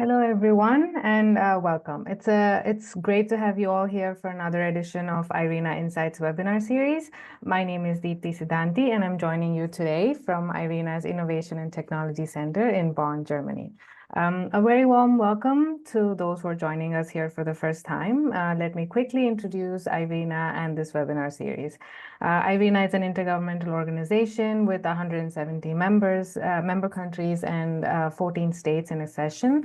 Hello, everyone, and welcome. It's great to have you all here for another edition of IRENA Insights webinar series. My name is Deepti Siddhanti, and I'm joining you today from IRENA's Innovation and Technology Center in Bonn, Germany. A very warm welcome to those who are joining us here for the first time. Let me quickly introduce IRENA and this webinar series. IRENA is an intergovernmental organization with 170 member countries, and 14 states in accession,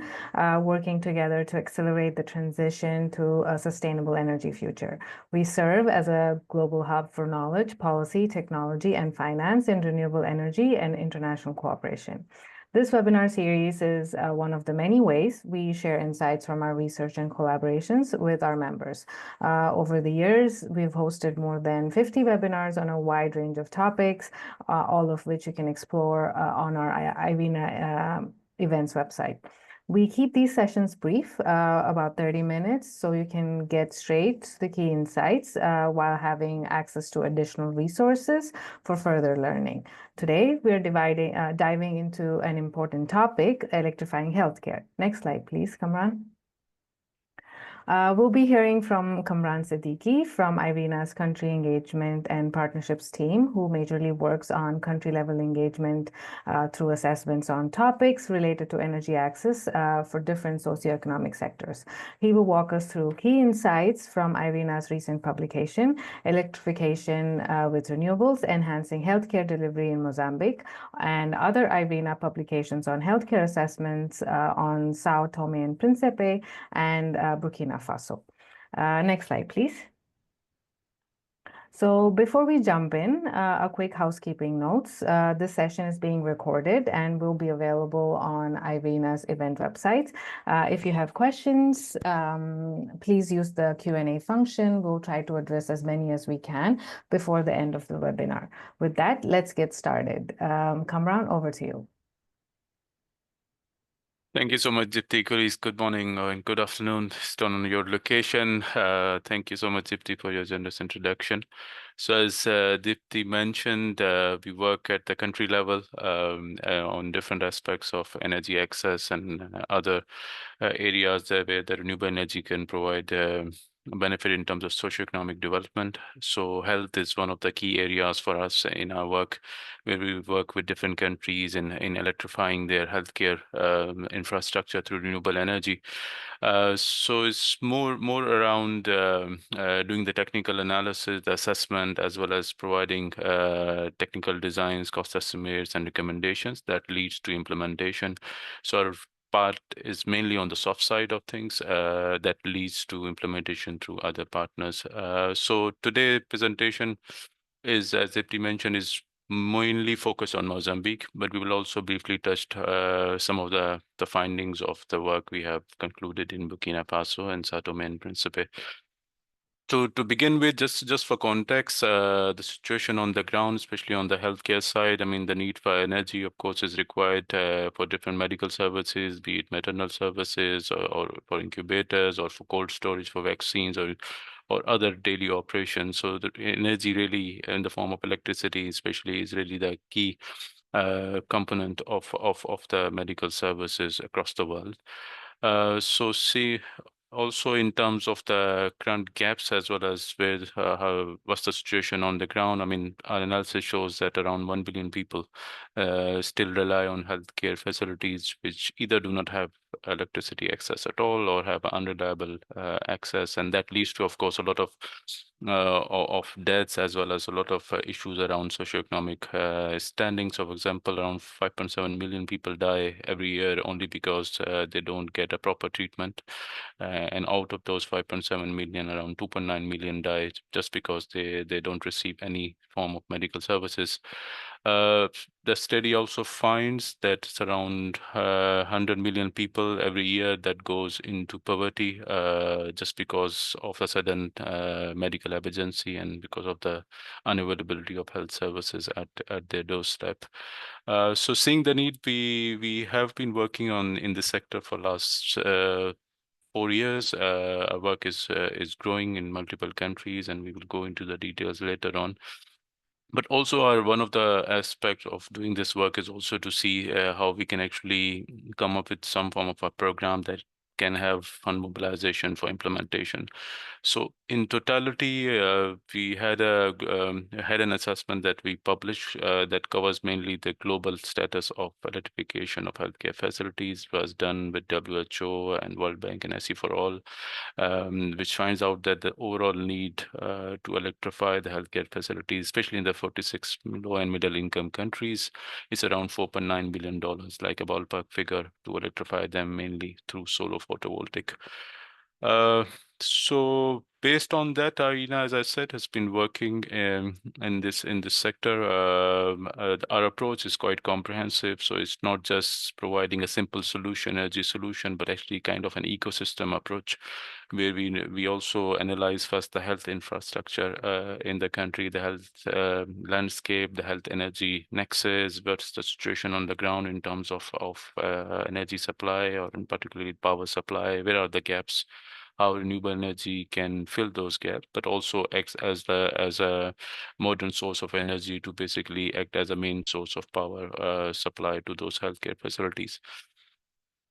working together to accelerate the transition to a sustainable energy future. We serve as a global hub for knowledge, policy, technology, and finance in renewable energy and international cooperation. This webinar series is one of the many ways we share insights from our research and collaborations with our members. Over the years, we've hosted more than 50 webinars on a wide range of topics, all of which you can explore on our IRENA events website. We keep these sessions brief, about 30 minutes, so you can get straight to the key insights while having access to additional resources for further learning. Today, we're diving into an important topic, electrifying healthcare. Next slide, please, Kamran. We'll be hearing from Kamran Siddiqui from IRENA's Country Engagement and Partnerships team, who majorly works on country-level engagement through assessments on topics related to energy access for different socioeconomic sectors. He will walk us through key insights from IRENA's recent publication, Electrification with Renewables, Enhancing Healthcare Delivery in Mozambique, and other IRENA publications on healthcare assessments on Sao Tome and Principe and Burkina Faso. Next slide, please. So before we jump in, a quick housekeeping notes. This session is being recorded and will be available on IRENA's event website. If you have questions, please use the Q&A function. We'll try to address as many as we can before the end of the webinar. With that, let's get started. Kamran, over to you. Thank you so much, Dipti. Colleagues, good morning and good afternoon, based on your location. Thank you so much, Dipti, for your generous introduction. So as Dipti mentioned, we work at the country level on different aspects of energy access and other areas where the renewable energy can provide benefit in terms of socioeconomic development. So health is one of the key areas for us in our work, where we work with different countries in electrifying their healthcare infrastructure through renewable energy. So it's more around doing the technical analysis, the assessment, as well as providing technical designs, cost estimates, and recommendations that leads to implementation. So our part is mainly on the soft side of things that leads to implementation through other partners. So today's presentation is, as Dipti mentioned, is mainly focused on Mozambique, but we will also briefly touch some of the findings of the work we have concluded in Burkina Faso and Sao Tome and Principe. To begin with, just for context, the situation on the ground, especially on the healthcare side, I mean, the need for energy, of course, is required for different medical services, be it maternal services or for incubators or for cold storage for vaccines or other daily operations. So the energy really in the form of electricity, especially, is really the key component of the medical services across the world. So see, also in terms of the current gaps as well as what's the situation on the ground. I mean, our analysis shows that around 1 billion people still rely on healthcare facilities which either do not have electricity access at all or have unreliable access, and that leads to, of course, a lot of deaths as well as a lot of issues around socioeconomic standing. So, for example, around 5.7 million people die every year only because they don't get a proper treatment. And out of those 5.7 million, around 2.9 million die just because they don't receive any form of medical services. The study also finds that it's around 100 million people every year that goes into poverty just because of a sudden medical emergency and because of the unavailability of health services at their doorstep. So seeing the need, we have been working in this sector for last 4 years. Our work is growing in multiple countries, and we will go into the details later on. But also, one of the aspects of doing this work is also to see how we can actually come up with some form of a program that can have fund mobilization for implementation. So in totality, we had an assessment that we published that covers mainly the global status of electrification of healthcare facilities. It was done with WHO and World Bank and SE for All, which finds out that the overall need to electrify the healthcare facilities, especially in the 46 low and middle income countries, is around $4.9 billion, like a ballpark figure, to electrify them mainly through solar photovoltaic. Uh, so based on that, IRENA, as I said, has been working in this sector. Our approach is quite comprehensive, so it's not just providing a simple solution, energy solution, but actually kind of an ecosystem approach, where we also analyze first the health infrastructure in the country, the health landscape, the health energy nexus, what's the situation on the ground in terms of energy supply, or in particularly power supply, where are the gaps, how renewable energy can fill those gaps, but also acts as a modern source of energy to basically act as a main source of power supply to those healthcare facilities.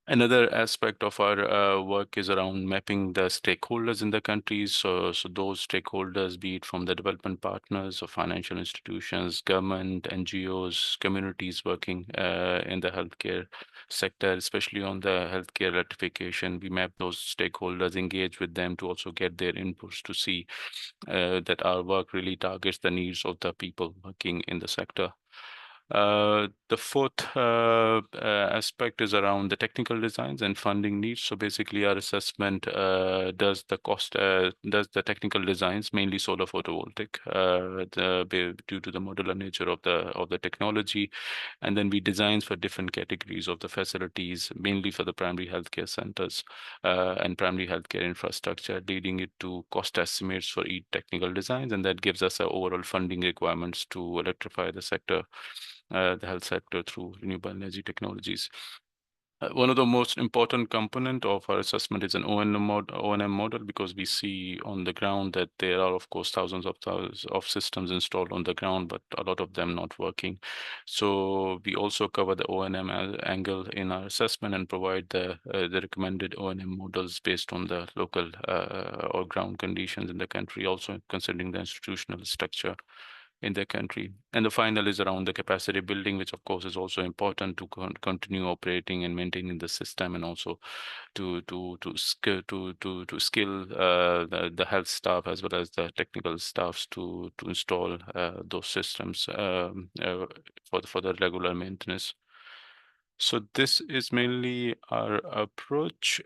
Another aspect of our work is around mapping the stakeholders in the countries. So those stakeholders, be it from the development partners or financial institutions, government, NGOs, communities working in the healthcare sector, especially on the healthcare electrification, we map those stakeholders, engage with them to also get their inputs to see that our work really targets the needs of the people working in the sector. The fourth aspect is around the technical designs and funding needs. So basically, our assessment does the technical designs, mainly solar photovoltaic, due to the modular nature of the technology, and then we designs for different categories of the facilities, mainly for the primary healthcare centers and primary healthcare infrastructure, leading it to cost estimates for each technical designs, and that gives us our overall funding requirements to electrify the sector, the health sector, through renewable energy technologies. One of the most important component of our assessment is an O&M model, because we see on the ground that there are, of course, thousands of systems installed on the ground, but a lot of them not working. So we also cover the O&M angle in our assessment and provide the recommended O&M models based on the local or ground conditions in the country, also considering the institutional structure in their country. And the final is around the capacity building, which of course is also important to continue operating and maintaining the system, and also to skill the health staff as well as the technical staffs to install those systems for the regular maintenance. So this is mainly our approach.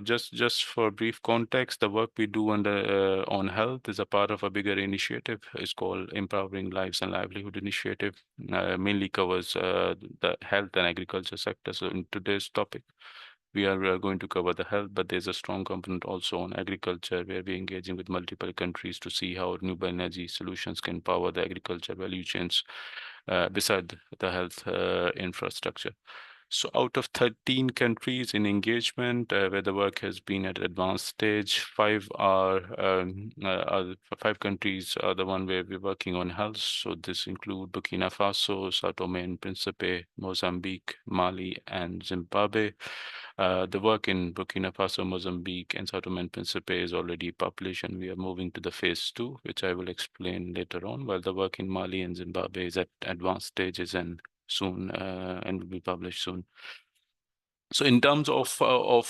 Just for brief context, the work we do on health is a part of a bigger initiative. It's called Empowering Lives and Livelihood Initiative. Mainly covers the health and agriculture sector. So in today's topic, we are going to cover the health, but there's a strong component also on agriculture, where we're engaging with multiple countries to see how renewable energy solutions can power the agriculture value chains beside the health infrastructure. So out of 13 countries in engagement where the work has been at advanced stage, five countries are the one where we're working on health. So this include Burkina Faso, Sao Tome and Principe, Mozambique, Mali, and Zimbabwe. The work in Burkina Faso, Mozambique, and Sao Tome and Principe is already published, and we are moving to the phase 2, which I will explain later on, while the work in Mali and Zimbabwe is at advanced stages and soon and will be published soon. So in terms of our of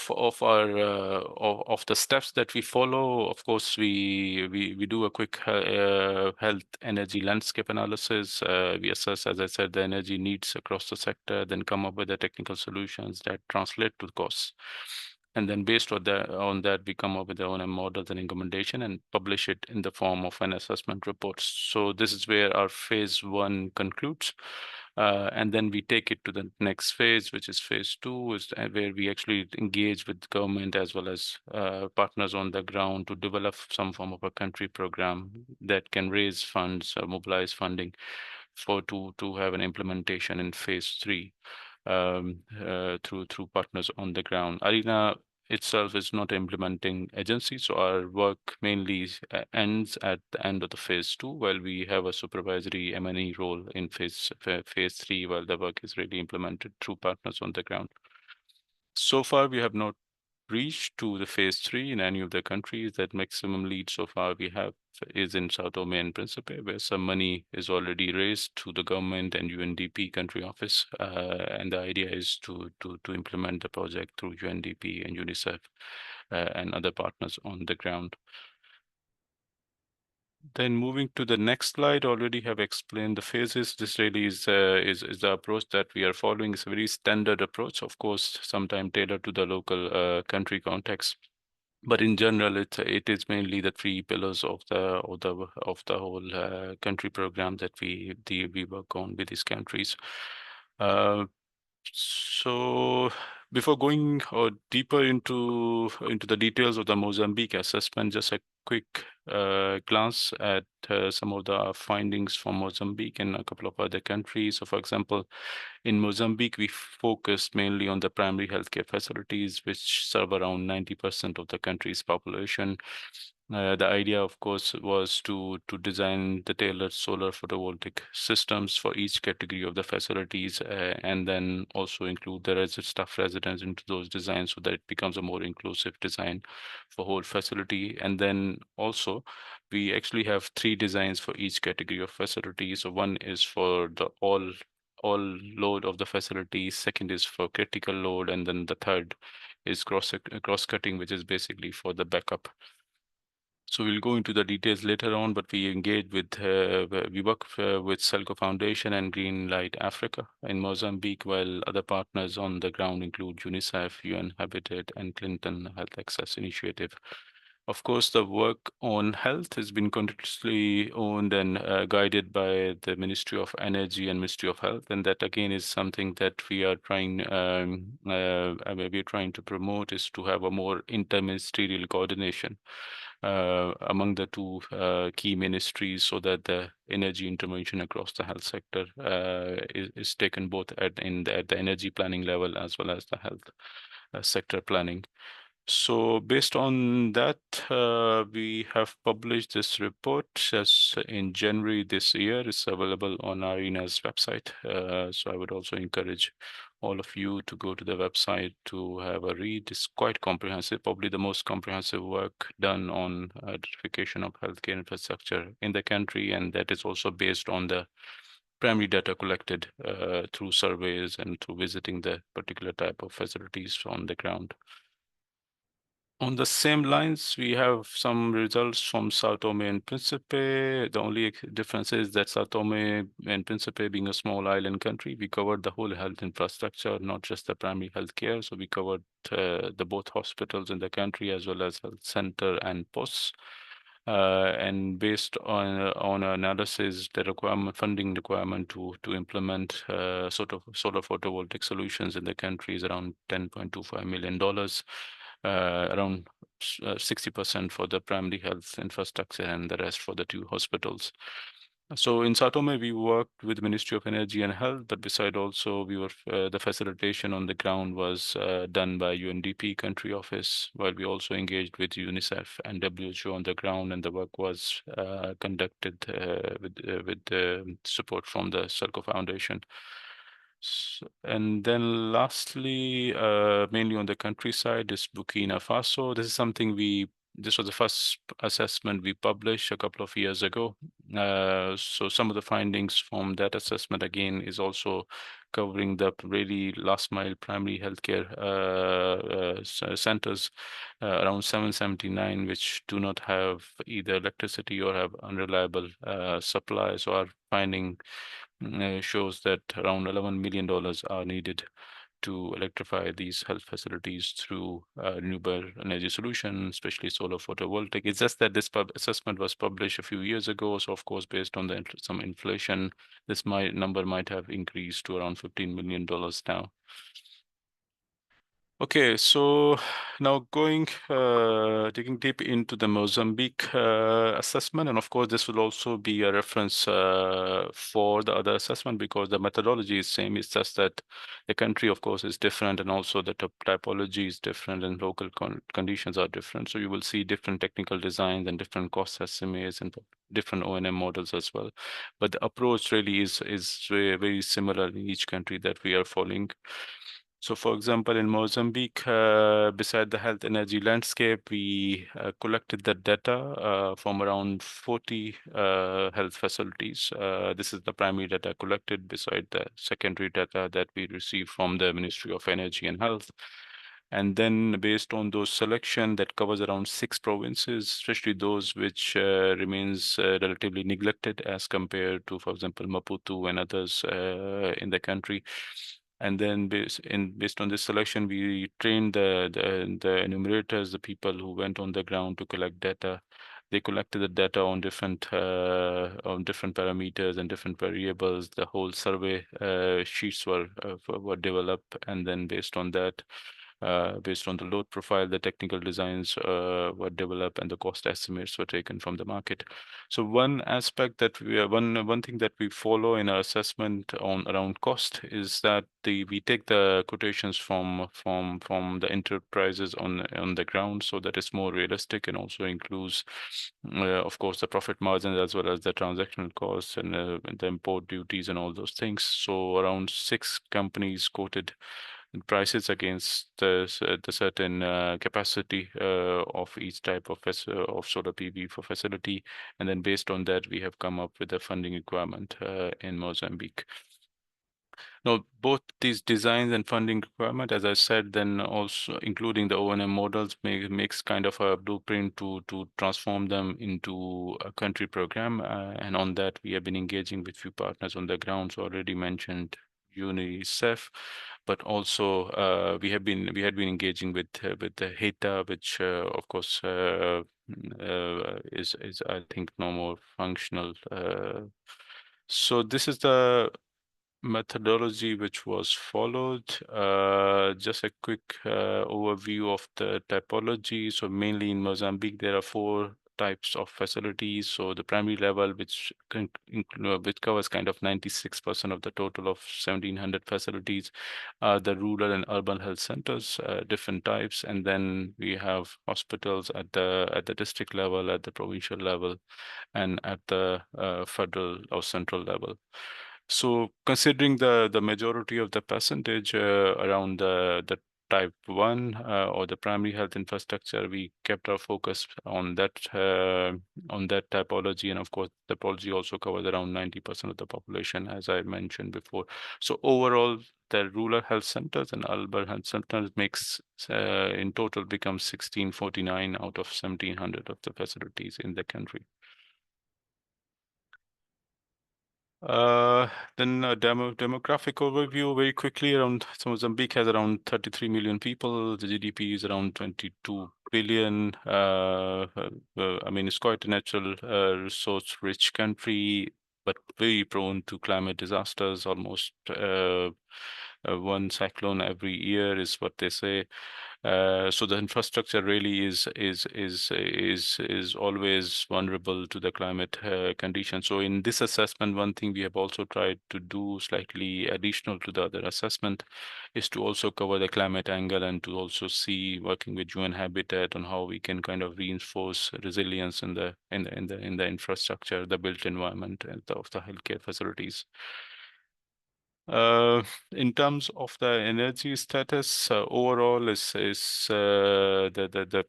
the steps that we follow, of course, we do a quick health energy landscape analysis. We assess, as I said, the energy needs across the sector, then come up with the technical solutions that translate to costs. And then based on that, we come up with our own models and recommendation and publish it in the form of an assessment report. So this is where our phase 1 concludes. And then we take it to the next phase, which is phase 2, is where we actually engage with government as well as partners on the ground to develop some form of a country program that can raise funds, mobilize funding to have an implementation in phase 3 through partners on the ground. IRENA itself is not implementing agency. So our work mainly ends at the end of the phase 2, while we have a supervisory M&E role in phase 3, while the work is really implemented through partners on the ground. So far, we have not reached to the phase 3 in any of the countries. That maximum lead so far we have is in Sao Tome and Principe, where some money is already raised to the government and UNDP country office. And the idea is to implement the project through UNDP and UNICEF and other partners on the ground. Then moving to the next slide, already have explained the phases. This really is the approach that we are following. It's a very standard approach, of course, sometimes tailored to the local country context. But in general, it is mainly the three pillars of the whole country program that we work on with these countries. So before going deeper into the details of the Mozambique assessment, just a quick glance at some of the findings from Mozambique and a couple of other countries. So, for example, in Mozambique, we focused mainly on the primary healthcare facilities, which serve around 90% of the country's population. The idea, of course, was to design the tailored solar photovoltaic systems for each category of the facilities, and then also include the staff residents into those designs so that it becomes a more inclusive design for whole facility. And then also, we actually have 3 designs for each category of facility. So one is for the all load of the facility, second is for critical load, and then the third is cross-cutting, which is basically for the backup. So we'll go into the details later on, but we work with Selco Foundation and Green Light Africa in Mozambique, while other partners on the ground include UNICEF, UN Habitat, and Clinton Health Access Initiative. Of course, the work on health has been continuously owned and guided by the Ministry of Energy and Ministry of Health, and that again is something that we are trying to promote, is to have a more interministerial coordination among the two key ministries, so that the energy intervention across the health sector is taken both at the energy planning level as well as the health sector planning. So based on that, we have published this report as in January this year. It's available on IRENA's website. So I would also encourage all of you to go to the website to have a read. It's quite comprehensive, probably the most comprehensive work done on electrification of healthcare infrastructure in the country, and that is also based on the primary data collected through surveys and through visiting the particular type of facilities on the ground. On the same lines, we have some results from Sao Tome and Principe. The only difference is that Sao Tome and Principe, being a small island country, we covered the whole health infrastructure, not just the primary health care. So we covered the both hospitals in the country as well as health center and posts. And based on analysis, the funding requirement to implement sort of solar photovoltaic solutions in the country is around $10.25 million. Around 60% for the primary health infrastructure and the rest for the 2 hospitals. So in Sao Tome, we worked with the Ministry of Energy and Health, but beside also the facilitation on the ground was done by UNDP country office, while we also engaged with UNICEF and WHO on the ground, and the work was conducted with support from the Selco Foundation. And then lastly, mainly on the countryside, is Burkina Faso. This was the first assessment we published a couple of years ago. So some of the findings from that assessment, again, is also covering the really last mile primary healthcare centers, around 779, which do not have either electricity or have unreliable supply. So our finding shows that around $11 million are needed to electrify these health facilities through renewable energy solutions, especially solar photovoltaic. It's just that this assessment was published a few years ago. So of course, based on some inflation, this number might have increased to around $15 million now. Okay, so now digging deep into the Mozambique assessment, and of course, this will also be a reference for the other assessment because the methodology is same. It's just that the country, of course, is different, and also the typology is different, and local conditions are different. So you will see different technical designs and different cost estimates and different O&M models as well. But the approach really is very, very similar in each country that we are following. So, for example, in Mozambique, beside the health energy landscape, we collected the data from around 40 health facilities. This is the primary data collected beside the secondary data that we received from the Ministry of Energy and Health. And then based on those selection that covers around 6 provinces, especially those which remains relatively neglected as compared to, for example, Maputo and others in the country. And then based on this selection, we trained the enumerators, the people who went on the ground to collect data. They collected the data on different parameters and different variables. The whole survey sheets were developed, and then based on that, based on the load profile, the technical designs were developed, and the cost estimates were taken from the market. So one aspect that one thing that we follow in our assessment on around cost is that we take the quotations from the enterprises on the ground, so that it's more realistic and also includes, of course, the profit margins as well as the transactional costs and the import duties and all those things. So around 6 companies quoted prices against the certain capacity of each type of solar PV for facility, and then based on that, we have come up with a funding requirement in Mozambique. Now, both these designs and funding requirement, as I said, then also including the O&M models makes kind of a blueprint to transform them into a country program. And on that, we have been engaging with few partners on the ground. So already mentioned UNICEF, but also we had been engaging with the HETA, which of course is I think no more functional. So this is the methodology which was followed. Just a quick overview of the typology. So mainly in Mozambique, there are 4 types of facilities. So the primary level, which covers kind of 96% of the total of 1,700 facilities, the rural and urban health centers, different types, and then we have hospitals at the district level, at the provincial level, and at the federal or central level. So considering the majority of the percentage around the type 1 or the primary health infrastructure, we kept our focus on that typology. And of course, typology also covers around 90% of the population, as I mentioned before. So overall, the rural health centers and urban health centers makes in total becomes 1649 out of 1,700 of the facilities in the country. Then a demographic overview very quickly. So Mozambique has around 33 million people. The GDP is around 22 billion. I mean, it's quite a natural resource-rich country, but very prone to climate disasters. Almost one cyclone every year is what they say. So the infrastructure really is always vulnerable to the climate conditions. So in this assessment, one thing we have also tried to do slightly additional to the other assessment is to also cover the climate angle and to also see working with UN Habitat on how we can kind of reinforce resilience in the infrastructure, the built environment of the healthcare facilities. In terms of the energy status, overall the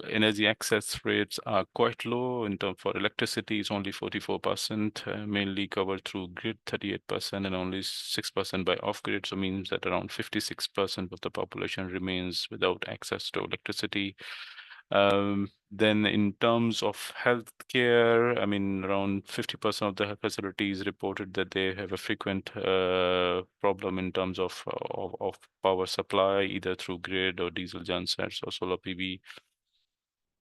energy access rates are quite low. In terms for electricity, it's only 44%, mainly covered through grid, 38%, and only 6% by off-grid. So means that around 56% of the population remains without access to electricity. Then in terms of healthcare, I mean, around 50% of the facilities reported that they have a frequent problem in terms of power supply, either through grid or diesel gensets or solar PV.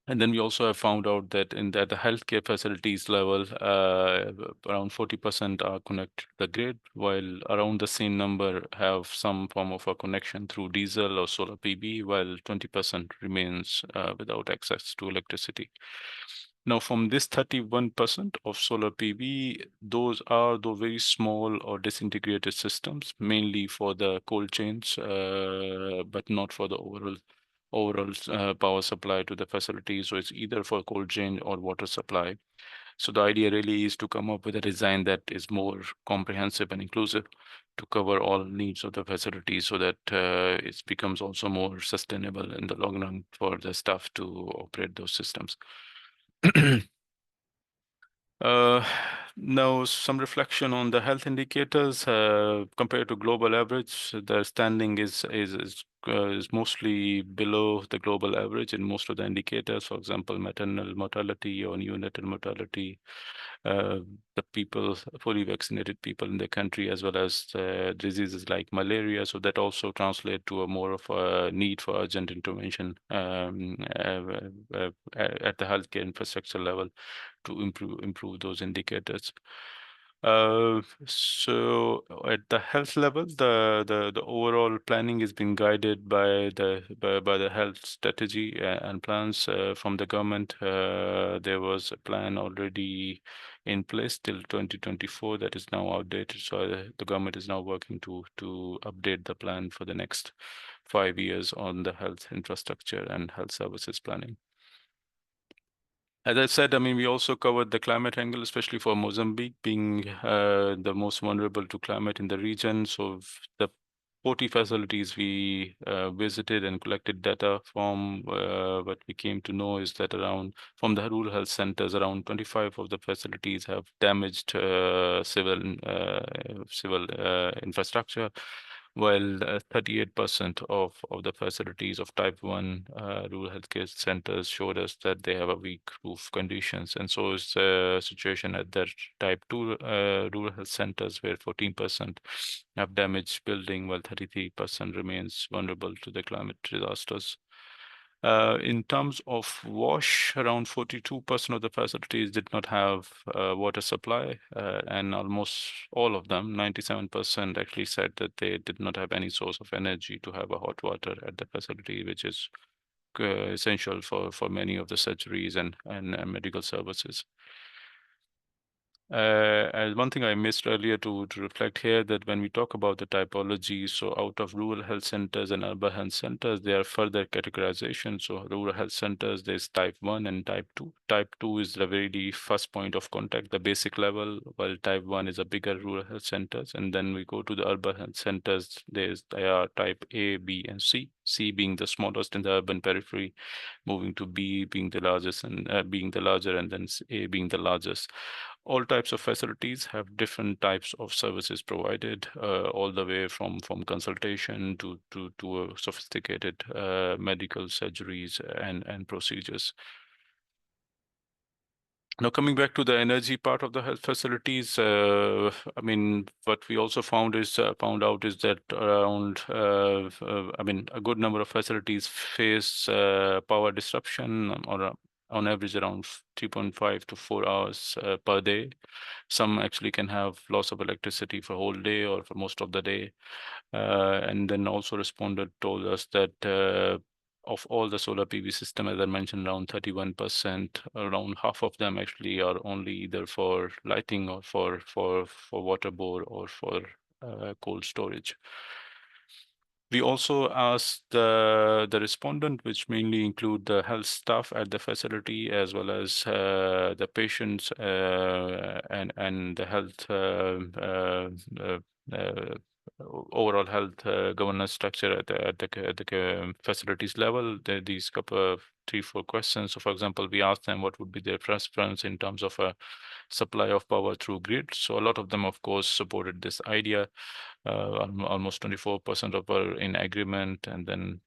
And then we also have found out that at the healthcare facilities level, around 40% are connected to the grid, while around the same number have some form of a connection through diesel or solar PV, while 20% remains without access to electricity. Now, from this 31% of solar PV, those are the very small or disintegrated systems, mainly for the cold chains, but not for the overall power supply to the facility. So it's either for cold chain or water supply. So the idea really is to come up with a design that is more comprehensive and inclusive to cover all needs of the facility so that it becomes also more sustainable in the long run for the staff to operate those systems. Uh, Now, some reflection on the health indicators compared to global average. The standing is mostly below the global average in most of the indicators. For example, maternal mortality or neonatal mortality. Uh, the people, fully vaccinated people in the country, as well as diseases like malaria. So that also translate to a more of a need for urgent intervention at the healthcare infrastructure level to improve those indicators. So at the health level, the overall planning is being guided by the health strategy and plans from the government. There was a plan already in place till 2024 that is now outdated. So the government is now working to update the plan for the next 5 years on the health infrastructure and health services planning. As I said, I mean, we also covered the climate angle, especially for Mozambique being the most vulnerable to climate in the region. So the 40 facilities we visited and collected data from, what we came to know is that from the rural health centers, around 25 of the facilities have damaged civil infrastructure, while 38% of the facilities of type 1 rural healthcare centers showed us that they have a weak roof conditions. And so is the situation at the type 2 rural health centers, where 14% have damaged building, while 33% remains vulnerable to the climate disasters. In terms of wash, around 42% of the facilities did not have water supply, and almost all of them, 97%, actually said that they did not have any source of energy to have a hot water at the facility, which is essential for many of the surgeries and medical services. And one thing I missed earlier to reflect here, that when we talk about the typology, so out of rural health centers and urban health centers, there are further categorization. So rural health centers, there's type 1 and type 2. Type 2 is the very first point of contact, the basic level, while type 1 is a bigger rural health centers. And then we go to the urban health centers, they are type A, B, and C. C being the smallest in the urban periphery, moving to B being the largest and being the larger, and then A being the largest. All types of facilities have different types of services provided, all the way from consultation to sophisticated medical surgeries and procedures. Now, coming back to the energy part of the health facilities, I mean, what we also found out is that around, I mean, a good number of facilities face power disruption, or on average around 3.5 to 4 hours per day. Some actually can have loss of electricity for whole day or for most of the day. And then also responded told us that of all the solar PV system, as I mentioned, around 31%, around half of them actually are only either for lighting or for water bore or for cold storage. We also asked the respondent, which mainly include the health staff at the facility, as well as the patients and the health overall health governance structure at the facilities level. These couple of 3-4 questions. So, for example, we asked them what would be their preference in terms of a supply of power through grid. So a lot of them, of course, supported this idea. Almost 24% of were in agreement, and then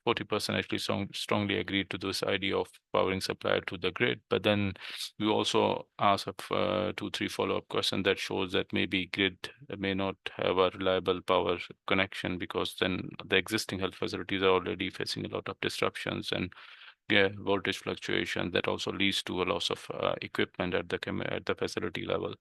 40% actually strongly agreed to this idea of powering supply to the grid. But then we also asked 2-3 follow-up questions that shows that maybe grid may not have a reliable power connection, because then the existing health facilities are already facing a lot of disruptions, and voltage fluctuation that also leads to a loss of equipment at the facility level.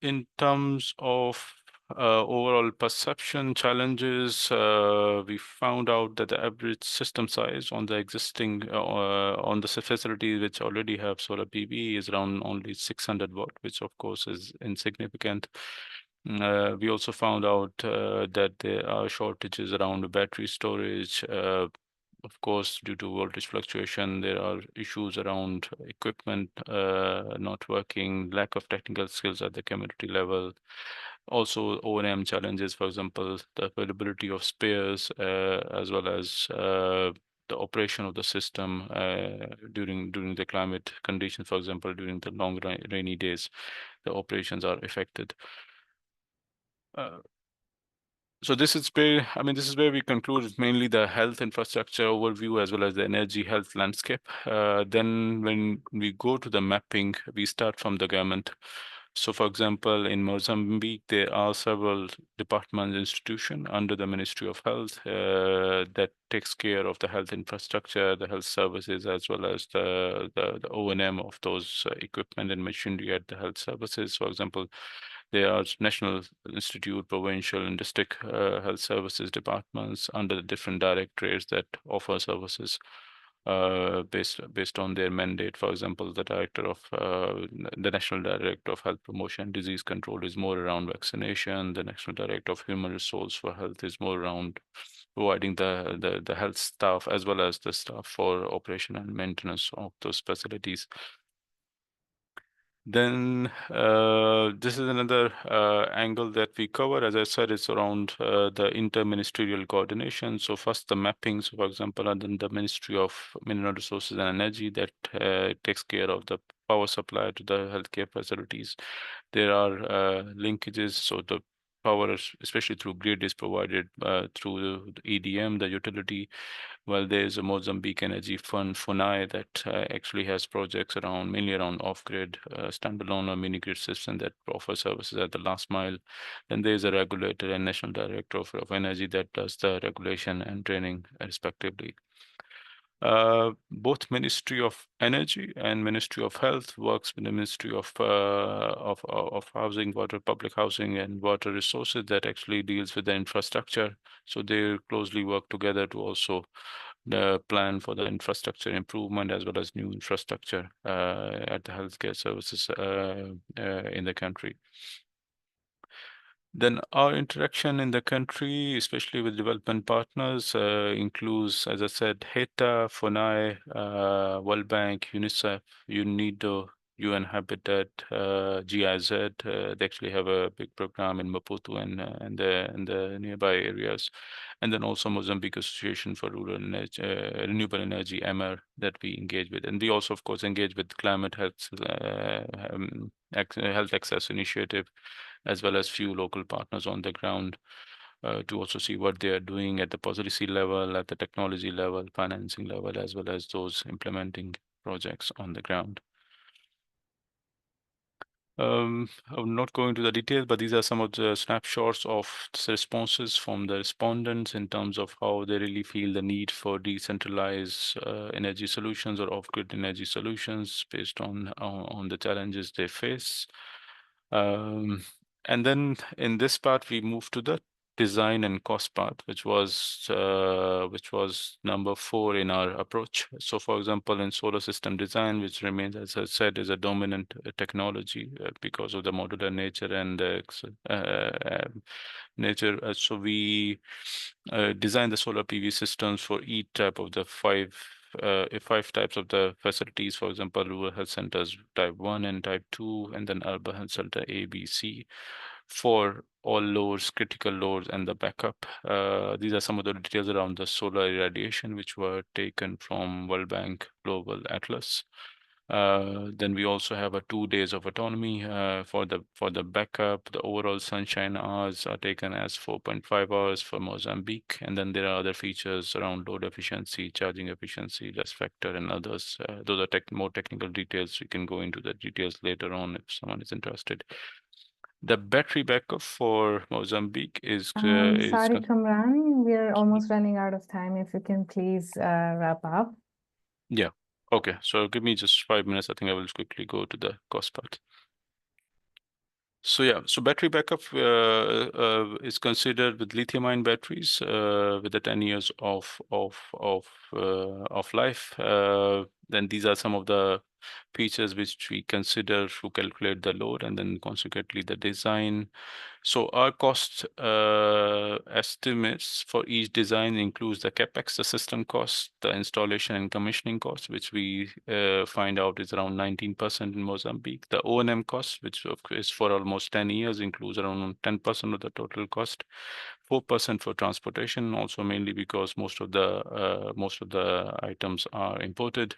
In terms of overall perception challenges, we found out that the average system size on the existing on the facilities which already have solar PV is around only 600 watt, which of course is insignificant. We also found out that there are shortages around battery storage. Of course, due to voltage fluctuation, there are issues around equipment not working, lack of technical skills at the community level. Also, O&M challenges, for example, the availability of spares, as well as the operation of the system during the climate conditions. For example, during the long rainy days, the operations are affected. So this is where we conclude mainly the health infrastructure overview as well as the energy health landscape. Then when we go to the mapping, we start from the government. So for example, in Mozambique, there are several departments, institutions under the Ministry of Health that takes care of the health infrastructure, the health services, as well as the O&M of those equipment and machinery at the health services. For example, there are national institute, provincial, and district health services departments under the different directorates that offer services based on their mandate. For example, the National Director of Health Promotion and Disease Control is more around vaccination. The National Director of Human Resource for Health is more around providing the health staff as well as the staff for operation and maintenance of those facilities. Then this is another angle that we cover. As I said, it's around the interministerial coordination. So first the mapping, so for example, under the Ministry of Mineral Resources and Energy that takes care of the power supply to the healthcare facilities. There are linkages, so the power, especially through grid, is provided through the EDM, the utility. Well, there's a Mozambique Energy Fund, FUNAI, that actually has projects mainly around off-grid, standalone or mini-grid system that offer services at the last mile. Then there's a regulator and National Director of Energy that does the regulation and training respectively. Both Ministry of Energy and Ministry of Health works with the Ministry of Housing, Public Housing, and Water Resources that actually deals with the infrastructure. So they closely work together to also plan for the infrastructure improvement as well as new infrastructure at the healthcare services in the country. Then our interaction in the country, especially with development partners, includes, as I said, HETA, FUNAI, World Bank, UNICEF, UNIDO, UN Habitat, GIZ. They actually have a big program in Maputo and the nearby areas. And then also Mozambique Association for Rural Energy, Renewable Energy, EMER, that we engage with. And we also, of course, engage with Climate Health, Health Access Initiative, as well as few local partners on the ground to also see what they are doing at the policy level, at the technology level, financing level, as well as those implementing projects on the ground. I'm not going into the details, but these are some of the snapshots of the responses from the respondents in terms of how they really feel the need for decentralized energy solutions or off-grid energy solutions based on the challenges they face. And then in this part, we move to the design and cost part, which was number 4 in our approach. So, for example, in solar system design, which remains, as I said, is a dominant technology because of the modular nature and nature. So we design the solar PV systems for each type of the five types of the facilities. For example, rural health centers type 1 and type 2, and then urban health center A, B, C, for all loads, critical loads, and the backup. These are some of the details around the solar irradiation, which were taken from World Bank Global Atlas. Then we also have a 2 days of autonomy for the backup. The overall sunshine hours are taken as 4.5 hours for Mozambique, and then there are other features around load efficiency, charging efficiency, rest factor, and others. Those are more technical details. We can go into the details later on if someone is interested. The battery backup for Mozambique is Sorry, Kamran, we're almost running out of time. If you can please wrap up. yeah. Okay, so give me just 5 minutes. I think I will just quickly go to the cost part. So yeah, so battery backup is considered with lithium-ion batteries with the 10 years of life. Then these are some of the features which we consider to calculate the load, and then consequently the design. So our cost estimates for each design includes the capex, the system cost, the installation and commissioning cost, which we find out is around 19% in Mozambique. The O&M cost, which is for almost 10 years, includes around 10% of the total cost. 4% for transportation, also mainly because most of the items are imported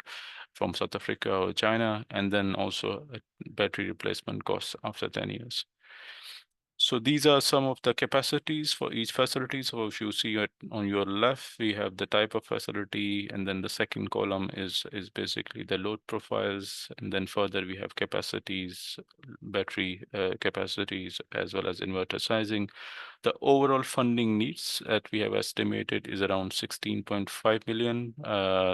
from South Africa or China, and then also a battery replacement costs after 10 years. So these are some of the capacities for each facility. So if you see it on your left, we have the type of facility, and then the second column is basically the load profiles, and then further we have capacities, battery capacities, as well as inverter sizing. The overall funding needs that we have estimated is around 16.5 million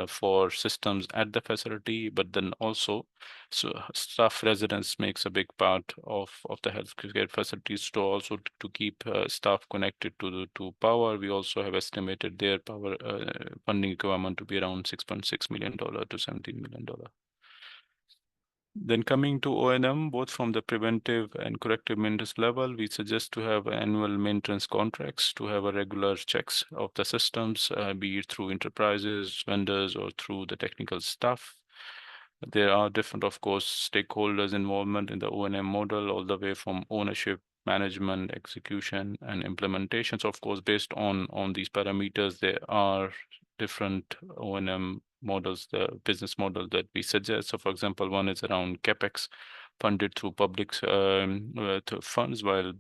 for systems at the facility, but then also staff residence makes a big part of the healthcare facilities to also to keep staff connected to power. We also have estimated their power funding requirement to be around $6.6 million to $17 million. Then coming to O&M, both from the preventive and corrective maintenance level, we suggest to have annual maintenance contracts to have a regular checks of the systems, be it through enterprises, vendors, or through the technical staff. There are different, of course, stakeholders involvement in the O&M model, all the way from ownership, management, execution, and implementation. So, of course, based on these parameters, there are different O&M models, the business model that we suggest. So, for example, one is around capex funded through public funds, while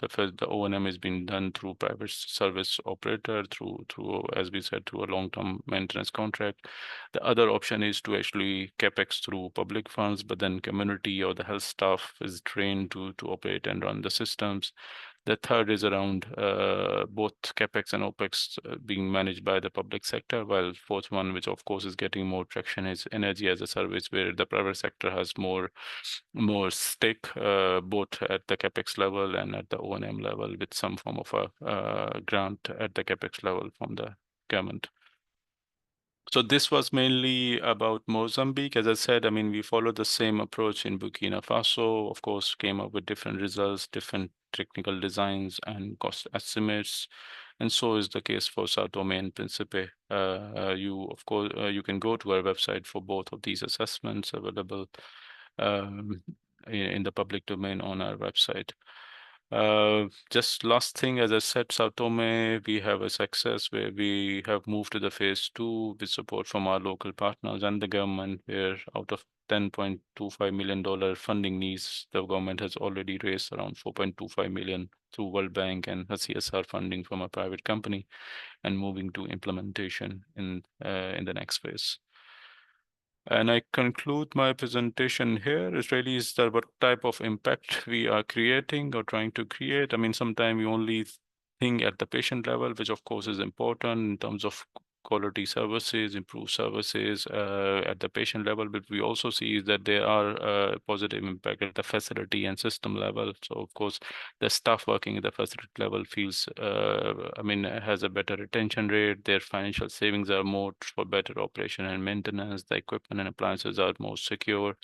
the O&M is being done through private service operator, through as we said, through a long-term maintenance contract. The other option is to actually capex through public funds, but then community or the health staff is trained to operate and run the systems. The third is around both capex and opex being managed by the public sector, while fourth one, which of course is getting more traction, is energy as a service, where the private sector has more stake, both at the capex level and at the O&M level, with some form of a grant at the capex level from the government. So this was mainly about Mozambique. As I said, I mean, we followed the same approach in Burkina Faso, of course, came up with different results, different technical designs and cost estimates. And so is the case for Sao Tome and Principe. You can go to our website for both of these assessments available in the public domain on our website. Just last thing, as I said, Sao Tome, we have a success where we have moved to the phase 2 with support from our local partners and the government, where out of $10.25 million funding needs, the government has already raised around $4.25 million through World Bank and a CSR funding from a private company, and moving to implementation in the next phase. And I conclude my presentation here. It really is that what type of impact we are creating or trying to create. I mean, sometimes we only think at the patient level, which of course is important in terms of quality services, improve services at the patient level, but we also see that there are positive impact at the facility and system level. So of course, the staff working at the facility level feels, has a better retention rate. Their financial savings are more for better operation and maintenance. The equipment and appliances are more secure.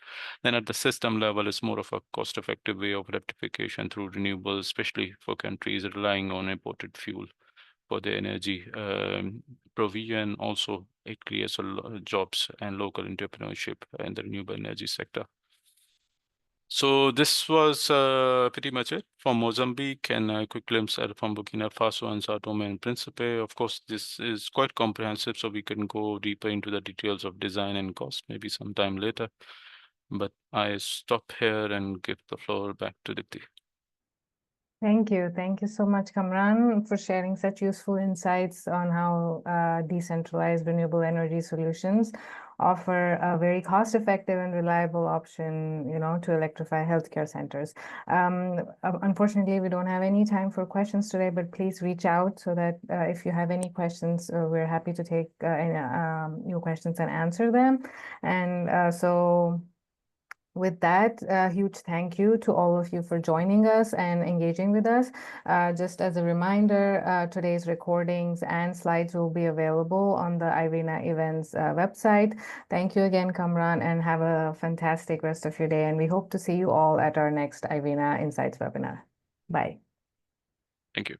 Then at the system level, it's more of a cost-effective way of electrification through renewables, especially for countries relying on imported fuel for the energy provision. Also, it creates jobs and local entrepreneurship in the renewable energy sector. So this was pretty much it from Mozambique, and a quick glimpse at from Burkina Faso and Sao Tome and Principe. Of course, this is quite comprehensive, so we can go deeper into the details of design and cost maybe sometime later. But I stop here and give the floor back to Dipti. Thank you. Thank you so much, Kamran, for sharing such useful insights on how decentralized renewable energy solutions offer a very cost-effective and reliable option, to electrify healthcare centers. Unfortunately, we don't have any time for questions today, but please reach out so that if you have any questions, we're happy to take your questions and answer them. And so with that, a huge thank you to all of you for joining us and engaging with us. Just as a reminder, today's recordings and slides will be available on the IRENA events website. Thank you again, Kamran, and have a fantastic rest of your day. And we hope to see you all at our next IRENA Insights webinar. Bye. Thank you.